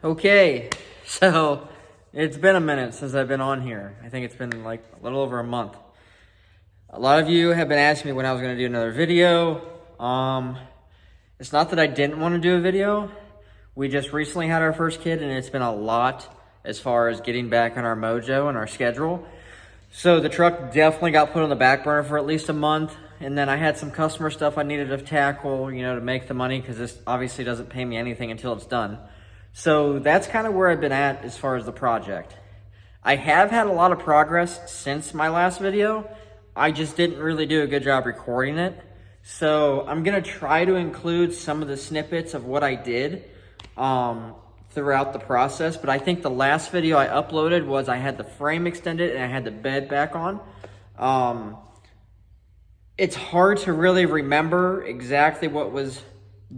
Okay, so it's been a minute since I've been on here. I think it's been like a little over a month. A lot of you have been asking me when I was going to do another video. It's not that I didn't want to do a video. We just recently had our first kid, and it's been a lot as far as getting back on our mojo and our schedule. So the truck definitely got put on the back burner for at least a month. And then I had some customer stuff I needed to tackle, to make the money, because this obviously doesn't pay me anything until it's done. So that's kind of where I've been at as far as the project. I have had a lot of progress since my last video. I just didn't really do a good job recording it. So I'm gonna try to include some of the snippets of what I did throughout the process. But I think the last video I uploaded was I had the frame extended and I had the bed back on. It's hard to really remember exactly what was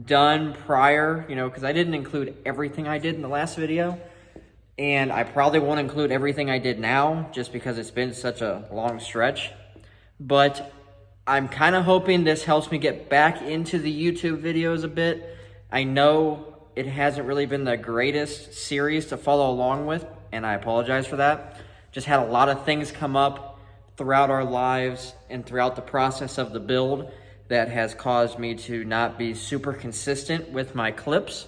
done prior, because I didn't include everything I did in the last video, and I probably won't include everything I did now just because it's been such a long stretch. But I'm kind of hoping this helps me get back into the YouTube videos a bit. I know it hasn't really been the greatest series to follow along with, and I apologize for that. Just had a lot of things come up throughout our lives and throughout the process of the build that has caused me to not be super consistent with my clips.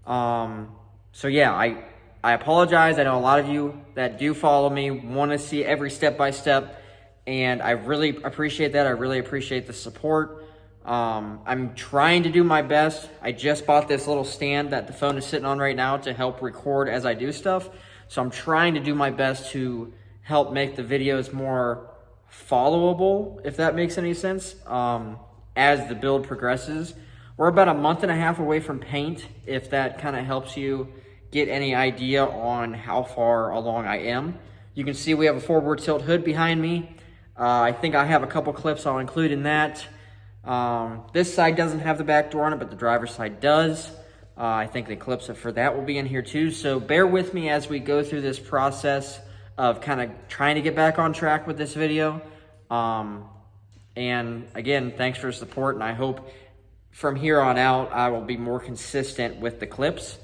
So yeah, I apologize. I know a lot of you that do follow me want to see every step-by-step, and I really appreciate that. I really appreciate the support. I'm trying to do my best. I just bought this little stand that the phone is sitting on right now to help record as I do stuff. So I'm trying to do my best to help make the videos more followable, if that makes any sense. As the build progresses. We're about a month and a half away from paint, if that kind of helps you get any idea on how far along I am. You can see we have a forward tilt hood behind me. I think I have a couple clips I'll include in that. This side doesn't have the back door on it, but the driver's side does. I think the clips for that will be in here too. So bear with me as we go through this process of kind of trying to get back on track with this video. And again, thanks for the support, and I hope from here on out I will be more consistent with the clips.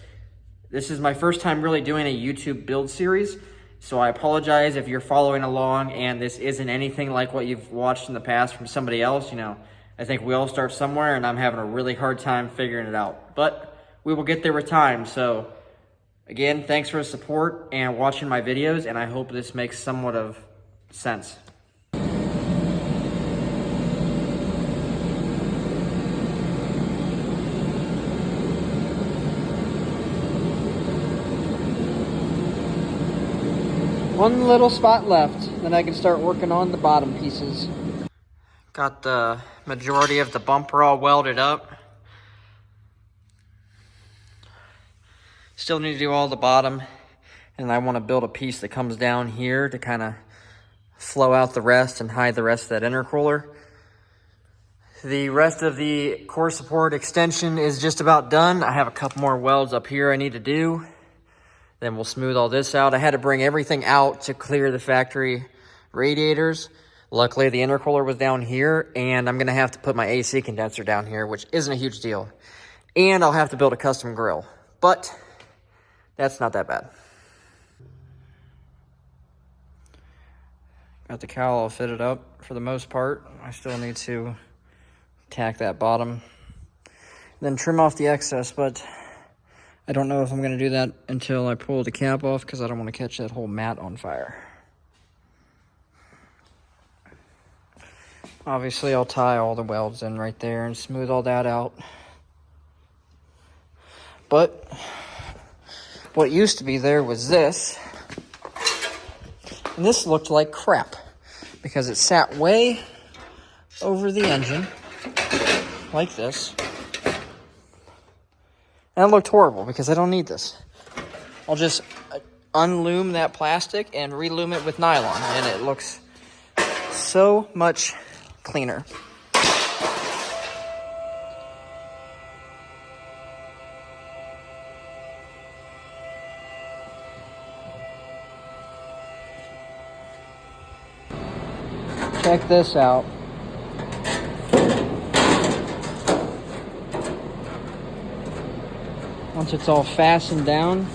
This is my first time really doing a YouTube build series, so I apologize if you're following along and this isn't anything like what you've watched in the past from somebody else. I think we all start somewhere, and I'm having a really hard time figuring it out. But we will get there with time. So again, thanks for the support and watching my videos, and I hope this makes somewhat of sense. One little spot left, then I can start working on the bottom pieces. Got the majority of the bumper all welded up. Still need to do all the bottom, and I want to build a piece that comes down here to kind of flow out the rest and hide the rest of that intercooler. The rest of the core support extension is just about done. I have a couple more welds up here I need to do. Then we'll smooth all this out. I had to bring everything out to clear the factory radiators. Luckily, the intercooler was down here, and I'm gonna have to put my AC condenser down here, which isn't a huge deal. And I'll have to build a custom grill, but that's not that bad. Got the cowl all fitted up for the most part. I still need to tack that bottom, then trim off the excess, but I don't know if I'm gonna do that until I pull the cap off, because I don't want to catch that whole mat on fire. Obviously, I'll tie all the welds in right there and smooth all that out. But what used to be there was this, and this looked like crap because it sat way over the engine like this. And it looked horrible because I don't need this. I'll just unloom that plastic and reloom it with nylon, and it looks so much cleaner. Check this out. Once it's all fastened down,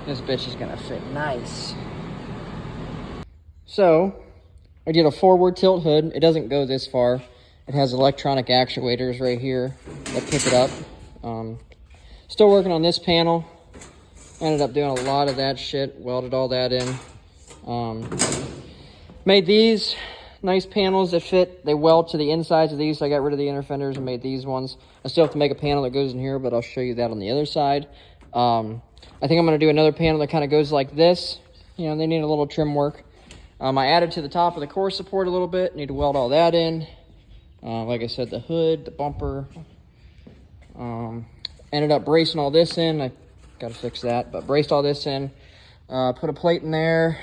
this bitch is gonna fit nice. So, I did a forward tilt hood. It doesn't go this far. It has electronic actuators right here that pick it up. Still working on this panel. Ended up doing a lot of that shit. Welded all that in. Made these nice panels that fit. They weld to the insides of these, so I got rid of the inner fenders and made these ones. I still have to make a panel that goes in here, but I'll show you that on the other side. I think I'm going to do another panel that kind of goes like this. You know, they need a little trim work. I added to the top of the core support a little bit. Need to weld all that in. Like I said, the hood, the bumper. Ended up bracing all this in. I got to fix that, but braced all this in. Put a plate in there.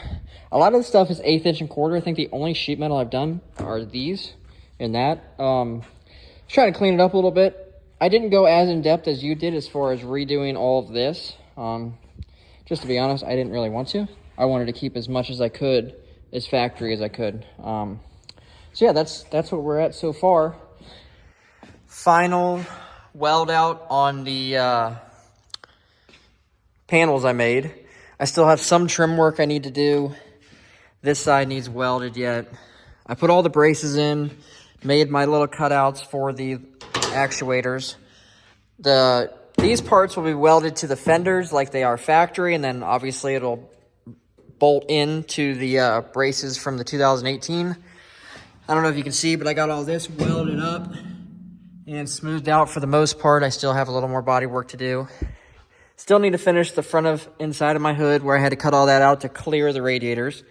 A lot of the stuff is 1/8 inch and quarter. I think the only sheet metal I've done are these and that. Trying to clean it up a little bit. I didn't go as in depth as you did as far as redoing all of this. Just to be honest, I didn't really want to. I wanted to keep as much as I could, as factory as I could. So yeah, that's what we're at so far. Final weld out on the panels I made. I still have some trim work I need to do. This side needs welded yet. I put all the braces in, made my little cutouts for the actuators. These parts will be welded to the fenders like they are factory, and then obviously it'll bolt into the braces from the 2018. I don't know if you can see, but I got all this welded up and smoothed out for the most part. I still have a little more body work to do. Still need to finish the front of inside of my hood where I had to cut all that out to clear the radiators.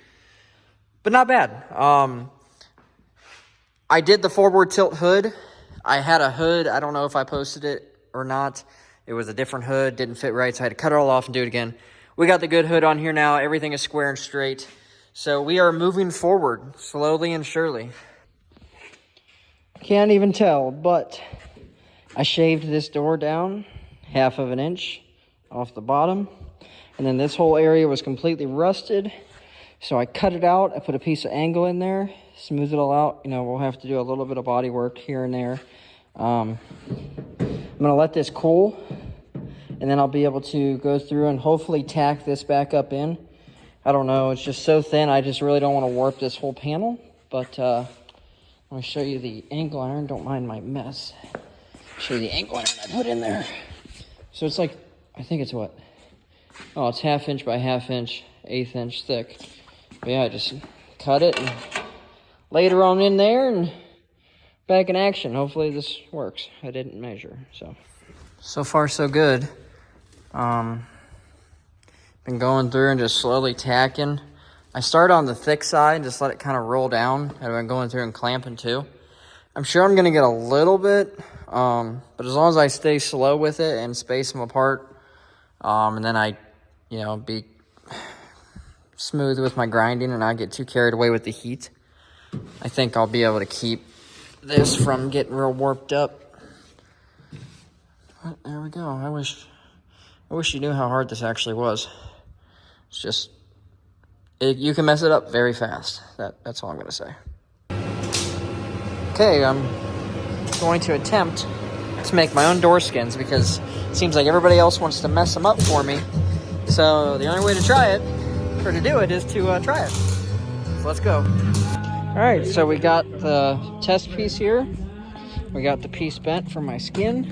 But not bad. I did the forward tilt hood. I had a hood. I don't know if I posted it or not. It was a different hood. Didn't fit right, so I had to cut it all off and do it again. We got the good hood on here now. Everything is square and straight. So we are moving forward slowly and surely. Can't even tell, but I shaved this door down 1/2 inch off the bottom. And then this whole area was completely rusted. So I cut it out. I put a piece of angle in there, smooth it all out. You know, we'll have to do a little bit of body work here and there. I'm gonna let this cool, and then I'll be able to go through and hopefully tack this back up in. I don't know, it's just so thin. I just really don't want to warp this whole panel, but let me show you the angle iron. Don't mind my mess. Show you the angle iron I put in there. So it's like, I think it's what? Oh, it's 1/2 inch by 1/2 inch, 1/8 inch thick. But yeah, I just cut it and laid it on in there and back in action. Hopefully this works. I didn't measure, so far so good. Been going through and just slowly tacking. I started on the thick side and just let it kind of roll down. I've been going through and clamping too. I'm sure I'm gonna get a little bit, but as long as I stay slow with it and space them apart, and then I, be smooth with my grinding and not get too carried away with the heat, I think I'll be able to keep this from getting real warped up. But there we go. I wish you knew how hard this actually was. It's just, you can mess it up very fast. That's all I'm gonna say. Okay, I'm going to attempt to make my own door skins because it seems like everybody else wants to mess them up for me. So the only way to try it, or to do it, is to try it. So let's go. All right, so we got the test piece here. We got the piece bent from my skin.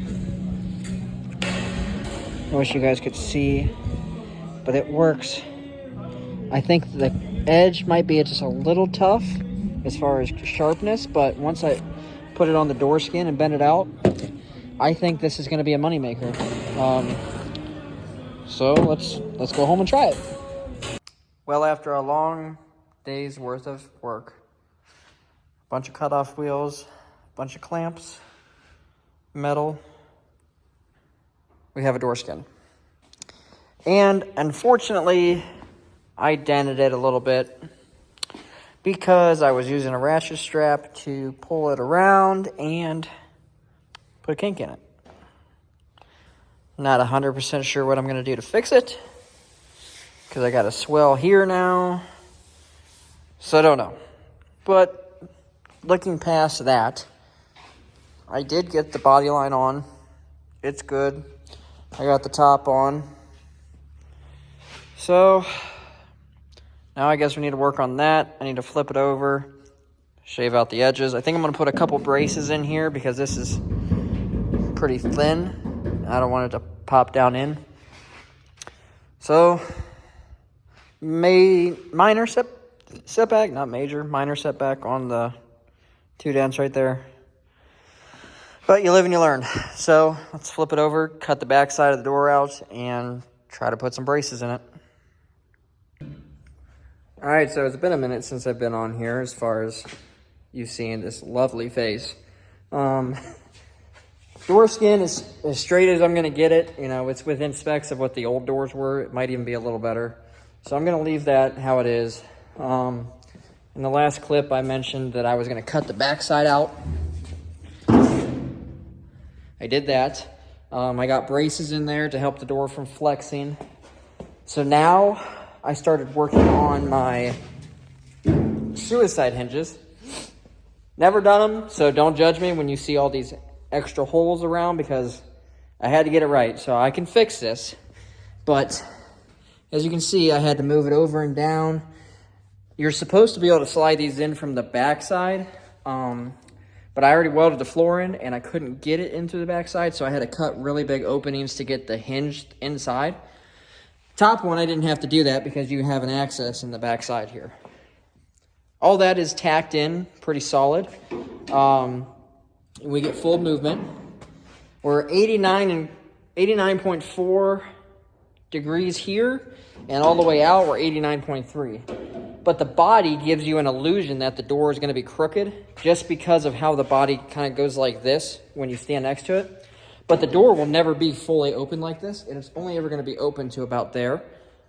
I wish you guys could see, but it works. I think the edge might be just a little tough as far as sharpness, but once I put it on the door skin and bend it out, I think this is going to be a moneymaker. So let's go home and try it. Well, after a long day's worth of work, a bunch of cutoff wheels, a bunch of clamps, metal, we have a door skin. And unfortunately, I dented it a little bit because I was using a ratchet strap to pull it around and put a kink in it. Not 100% sure what I'm going to do to fix it because I got a swell here now. So I don't know. But looking past that, I did get the body line on. It's good. I got the top on. So now I guess we need to work on that. I need to flip it over, shave out the edges. I think I'm going to put a couple braces in here because this is pretty thin. I don't want it to pop down in. So, minor setback, not major, minor setback on the 2 dents right there. But you live and you learn. So let's flip it over, cut the back side of the door out, and try to put some braces in it. All right, so it's been a minute since I've been on here as far as you seeing this lovely face. Door skin is as straight as I'm going to get it. You know, it's within specs of what the old doors were. It might even be a little better. So I'm going to leave that how it is. In the last clip, I mentioned that I was going to cut the back side out. I did that. I got braces in there to help the door from flexing. So now I started working on my suicide hinges. Never done them, so don't judge me when you see all these extra holes around because I had to get it right. So I can fix this. But as you can see, I had to move it over and down. You're supposed to be able to slide these in from the back side. But I already welded the floor in and I couldn't get it into the back side. So I had to cut really big openings to get the hinge inside. Top one, I didn't have to do that because you have an access in the back side here. All that is tacked in pretty solid. We get full movement. We're 89.4 degrees here, and all the way out, we're 89.3. But the body gives you an illusion that the door is going to be crooked just because of how the body kind of goes like this when you stand next to it. But the door will never be fully open like this, and it's only ever going to be open to about there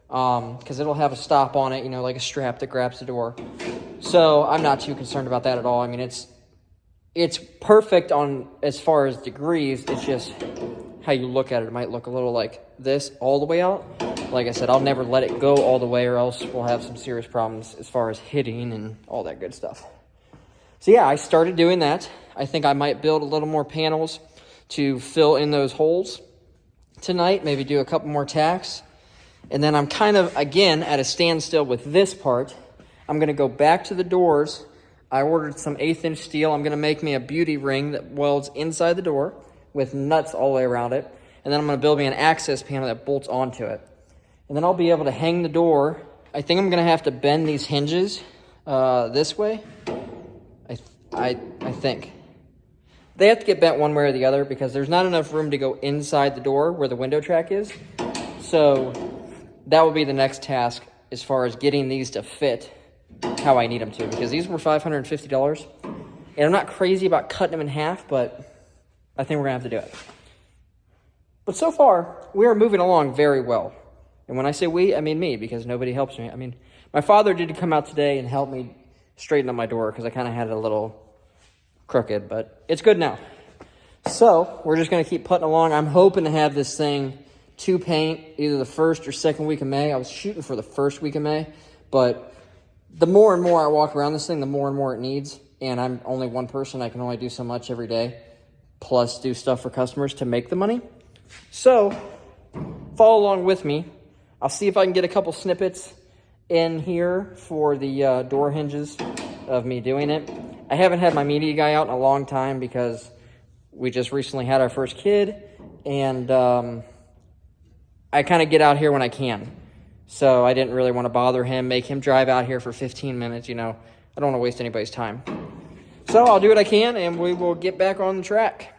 because it'll have a stop on it, you know, like a strap that grabs the door. So I'm not too concerned about that at all. I mean, it's perfect on as far as degrees. It's just how you look at it. It might look a little like this all the way out. Like I said, I'll never let it go all the way or else we'll have some serious problems as far as hitting and all that good stuff. So yeah, I started doing that. I think I might build a little more panels to fill in those holes tonight, maybe do a couple more tacks. And then I'm kind of, again, at a standstill with this part. I'm going to go back to the doors. I ordered some 1/8-inch steel. I'm going to make me a beauty ring that welds inside the door with nuts all the way around it. And then I'm going to build me an access panel that bolts onto it. And then I'll be able to hang the door. I think I'm going to have to bend these hinges this way. I think. They have to get bent one way or the other because there's not enough room to go inside the door where the window track is. So that will be the next task as far as getting these to fit how I need them to, because these were $550. And I'm not crazy about cutting them in half, but I think we're going to have to do it. But so far, we are moving along very well. And when I say we, I mean me, because nobody helps me. I mean, my father did come out today and help me straighten up my door because I kind of had it a little crooked, but it's good now. So we're just going to keep putting along. I'm hoping to have this thing to paint either the first or second week of May. I was shooting for the first week of May, but the more and more I walk around this thing, the more and more it needs. And I'm only one person. I can only do so much every day, plus do stuff for customers to make the money. So follow along with me. I'll see if I can get a couple snippets in here for the door hinges of me doing it. I haven't had my media guy out in a long time because we just recently had our first kid, and I kind of get out here when I can. So I didn't really want to bother him, make him drive out here for 15 minutes, you know. I don't want to waste anybody's time. So I'll do what I can, and we will get back on the track.